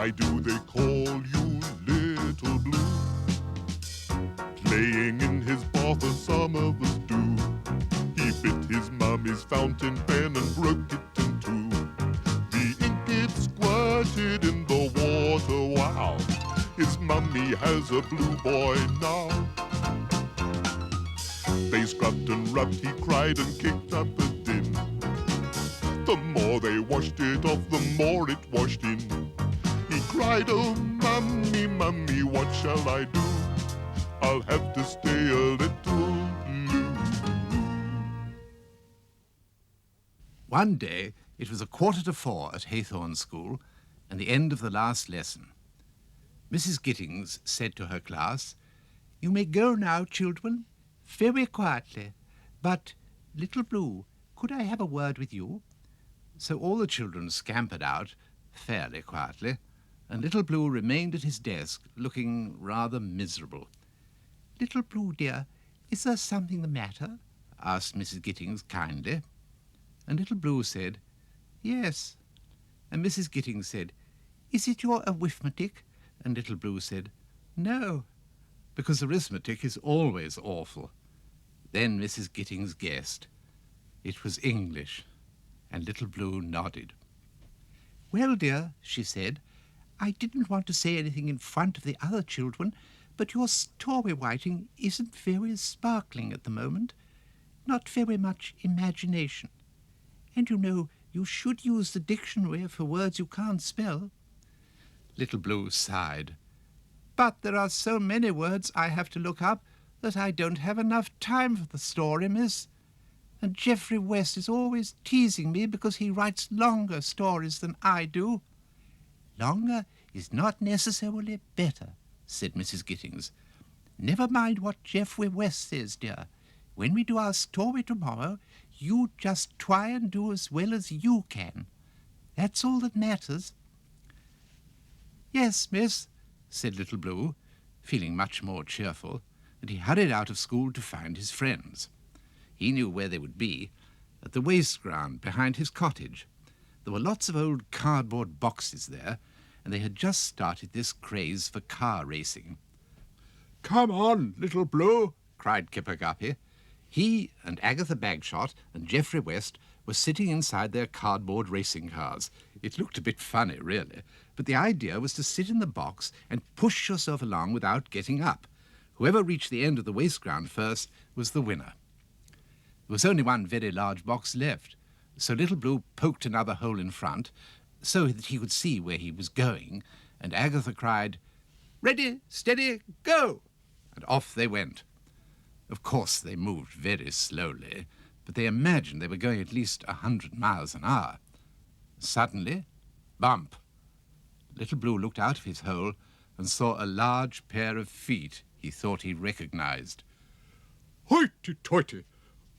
Why do they call you Little Blue? Playing in his bath as some of us do. He bit his mummy's fountain pen and broke it in two. The ink it squirted in the water, wow. His mummy has a blue boy now. They scrubbed and rubbed, he cried and kicked up a din. The more they washed it off, the more it washed in. He cried, oh mummy, mummy, what shall I do? I'll have to stay a little blue. One day, it was 4:45 at Haythorn School, and the end of the last lesson. Mrs. Gittings said to her class, "You may go now, children, very quietly. But, Little Blue, could I have a word with you?" So all the children scampered out, fairly quietly, and Little Blue remained at his desk, looking rather miserable. "Little Blue, dear, is there something the matter?" asked Mrs. Gittings kindly. And Little Blue said, "Yes." And Mrs. Gittings said, "Is it your arithmetic?" And Little Blue said, "No," because arithmetic is always awful. Then Mrs. Gittings guessed. It was English, and Little Blue nodded. "Well, dear," she said, "I didn't want to say anything in front of the other children, but your story writing isn't very sparkling at the moment. Not very much imagination. And you know, you should use the dictionary for words you can't spell." Little Blue sighed. "But there are so many words I have to look up that I don't have enough time for the story, miss. And Geoffrey West is always teasing me because he writes longer stories than I do." "Longer is not necessarily better," said Mrs. Gittings. "Never mind what Geoffrey West says, dear. When we do our story tomorrow, you just try and do as well as you can. That's all that matters." "Yes, miss," said Little Blue, feeling much more cheerful, and he hurried out of school to find his friends. He knew where they would be, at the waste ground behind his cottage. There were lots of old cardboard boxes there, and they had just started this craze for car racing. "Come on, Little Blue," cried Kipper Guppy. He and Agatha Bagshot and Geoffrey West were sitting inside their cardboard racing cars. It looked a bit funny, really, but the idea was to sit in the box and push yourself along without getting up. Whoever reached the end of the waste ground first was the winner. There was only one very large box left, so Little Blue poked another hole in front so that he could see where he was going, and Agatha cried, "Ready, steady, go!" And off they went. Of course, they moved very slowly, but they imagined they were going at least 100 miles an hour. Suddenly, bump! Little Blue looked out of his hole and saw a large pair of feet he thought he recognized. "Hoity-toity!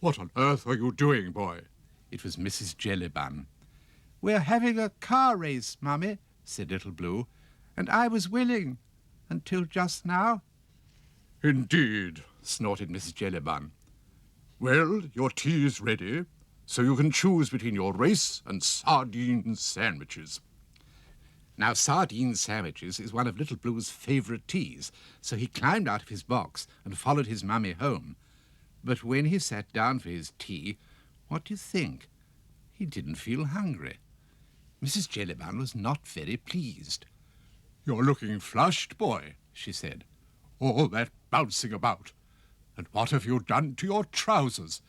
What on earth are you doing, boy?" It was Mrs. Jellybun. "We're having a car race, Mummy," said Little Blue, "and I was willing until just now." "Indeed," snorted Mrs. Jellybun. "Well, your tea is ready, so you can choose between your race and sardine sandwiches." Now, sardine sandwiches is one of Little Blue's favourite teas, so he climbed out of his box and followed his mummy home. But when he sat down for his tea, what do you think? He didn't feel hungry. Mrs. Jellybun was not very pleased. "You're looking flushed, boy," she said. "All that bouncing about. And what have you done to your trousers?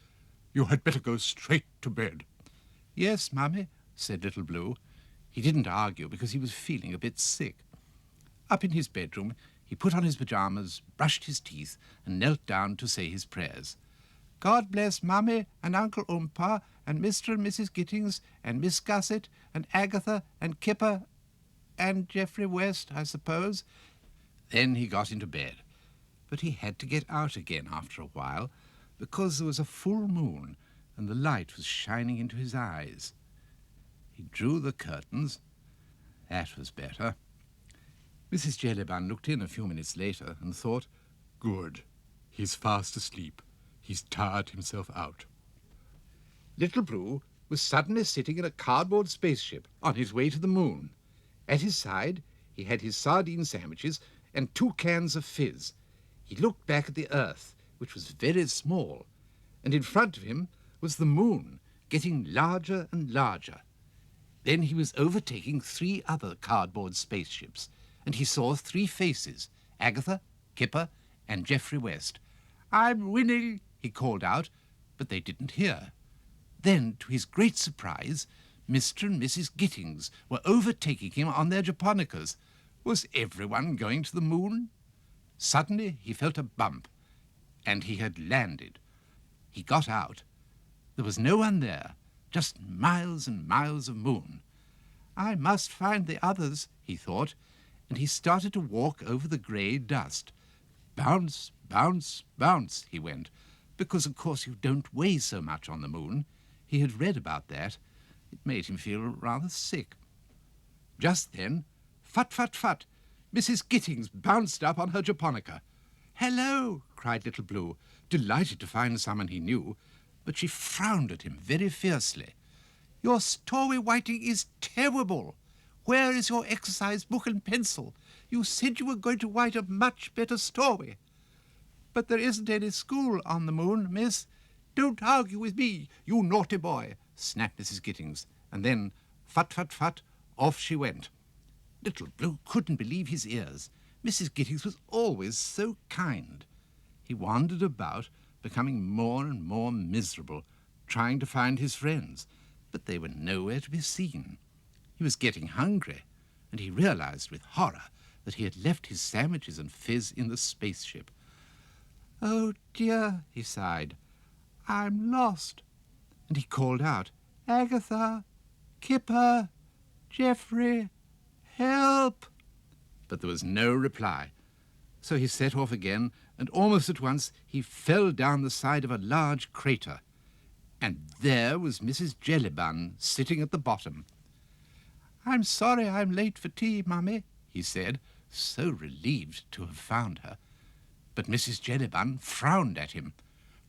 You had better go straight to bed." "Yes, Mummy," said Little Blue. He didn't argue because he was feeling a bit sick. Up in his bedroom, he put on his pyjamas, brushed his teeth, and knelt down to say his prayers. "God bless Mummy and Uncle Oompa and Mr. and Mrs. Gittings and Miss Gusset and Agatha and Kipper and Geoffrey West, I suppose." Then he got into bed. But he had to get out again after a while because there was a full moon and the light was shining into his eyes. He drew the curtains. That was better. Mrs. Jellybun looked in a few minutes later and thought, "Good, he's fast asleep. He's tired himself out." Little Blue was suddenly sitting in a cardboard spaceship on his way to the moon. At his side, He had his sardine sandwiches and 2 cans of fizz. He looked back at the earth, which was very small, and in front of him was the moon, getting larger and larger. Then he was overtaking 3 other cardboard spaceships, and he saw 3 faces, Agatha, Kipper, and Geoffrey West. "I'm winning," he called out, but they didn't hear. Then, to his great surprise, Mr. and Mrs. Gittings were overtaking him on their japonicas. Was everyone going to the moon? Suddenly he felt a bump, and he had landed. He got out. There was no one there, just miles and miles of moon. "I must find the others," he thought, and he started to walk over the grey dust. Bounce, bounce, bounce, he went, because of course you don't weigh so much on the moon. He had read about that. It made him feel rather sick. Just then, fut, fut, fut, Mrs. Gittings bounced up on her japonica. "Hello," cried Little Blue, delighted to find someone he knew, but she frowned at him very fiercely. "Your story writing is terrible. Where is your exercise book and pencil? You said you were going to write a much better story." "But there isn't any school on the moon, miss." "Don't argue with me, you naughty boy," snapped Mrs. Gittings, and then, fut, fut, fut, off she went. Little Blue couldn't believe his ears. Mrs. Gittings was always so kind. He wandered about, becoming more and more miserable, trying to find his friends, but they were nowhere to be seen. He was getting hungry, and he realized with horror that he had left his sandwiches and fizz in the spaceship. "Oh dear," he sighed, "I'm lost." And he called out, "Agatha, Kipper, Geoffrey, help!" But there was no reply. So he set off again, and almost at once he fell down the side of a large crater. And there was Mrs. Jellybun sitting at the bottom. "I'm sorry I'm late for tea, Mummy," he said, so relieved to have found her. But Mrs. Jellybun frowned at him.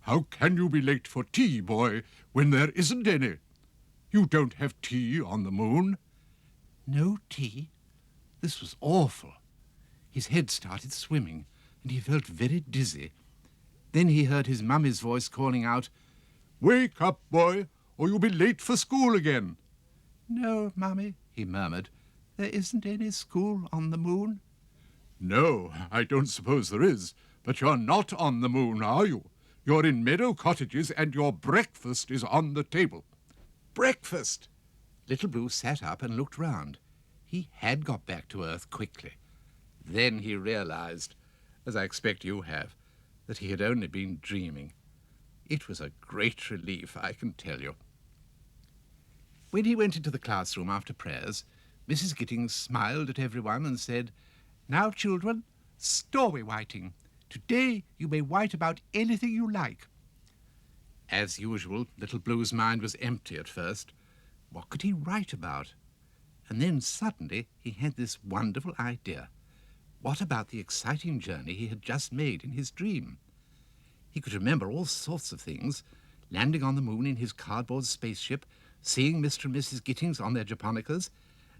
"How can you be late for tea, boy, when there isn't any? You don't have tea on the moon." No tea? This was awful. His head started swimming, and he felt very dizzy. Then he heard his mummy's voice calling out, "Wake up, boy, or you'll be late for school again." "No, Mummy," he murmured, "there isn't any school on the moon." "No, I don't suppose there is, but you're not on the moon, are you? You're in Meadow Cottages, and your breakfast is on the table." Breakfast! Little Blue sat up and looked round. He had got back to Earth quickly. Then he realized, as I expect you have, that he had only been dreaming. It was a great relief, I can tell you. When he went into the classroom after prayers, Mrs. Gittings smiled at everyone and said, "Now, children, story writing. Today you may write about anything you like." As usual, Little Blue's mind was empty at first. What could he write about? And then suddenly he had this wonderful idea. What about the exciting journey he had just made in his dream? He could remember all sorts of things, landing on the moon in his cardboard spaceship, seeing Mr. and Mrs. Gittings on their japonicas,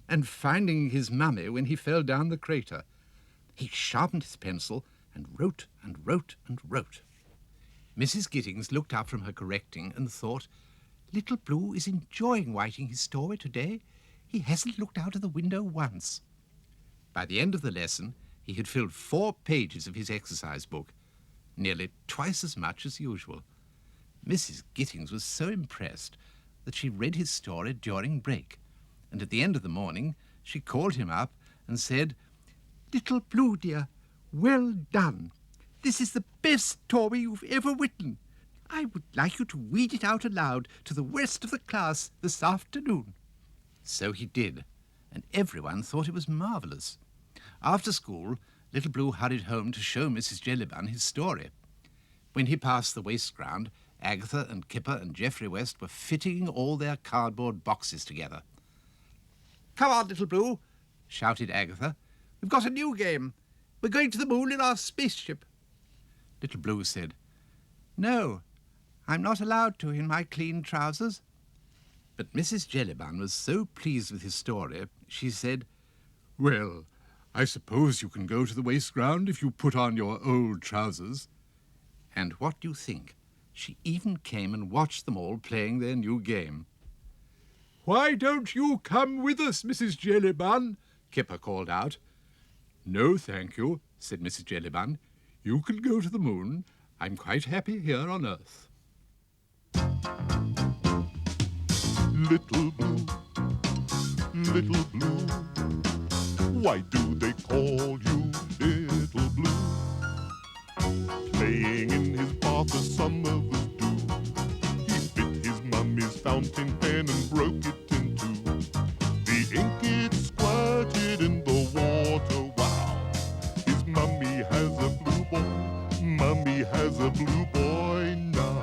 and finding his mummy when he fell down the crater. He sharpened his pencil and wrote and wrote and wrote. Mrs. Gittings looked up from her correcting and thought, "Little Blue is enjoying writing his story today. He hasn't looked out of the window once." By the end of the lesson, he had filled 4 pages of his exercise book, nearly twice as much as usual. Mrs. Gittings was so impressed that she read his story during break, and at the end of the morning she called him up and said, "Little Blue, dear, well done. This is the best story you've ever written. I would like you to read it out aloud to the rest of the class this afternoon." So he did, and everyone thought it was marvellous. After school, Little Blue hurried home to show Mrs. Jellybun his story. When he passed the waste ground, Agatha and Kipper and Geoffrey West were fitting all their cardboard boxes together. "Come on, Little Blue," shouted Agatha. "We've got a new game. We're going to the moon in our spaceship." Little Blue said, "No, I'm not allowed to in my clean trousers." But Mrs. Jellybun was so pleased with his story, she said, "Well, I suppose you can go to the waste ground if you put on your old trousers. And what do you think? She even came and watched them all playing their new game. Why don't you come with us, Mrs. Jellybun? Kipper called out. No, thank you, said Mrs. Jellybun. You can go to the moon. I'm quite happy here on Earth. Little blue, little blue, why do they call you little blue? Playing in his bath as some of us do, he bit his mummy's fountain pen and broke it in two. The ink it squirted in the water, wow! His mummy has a blue boy, mummy has a blue boy now.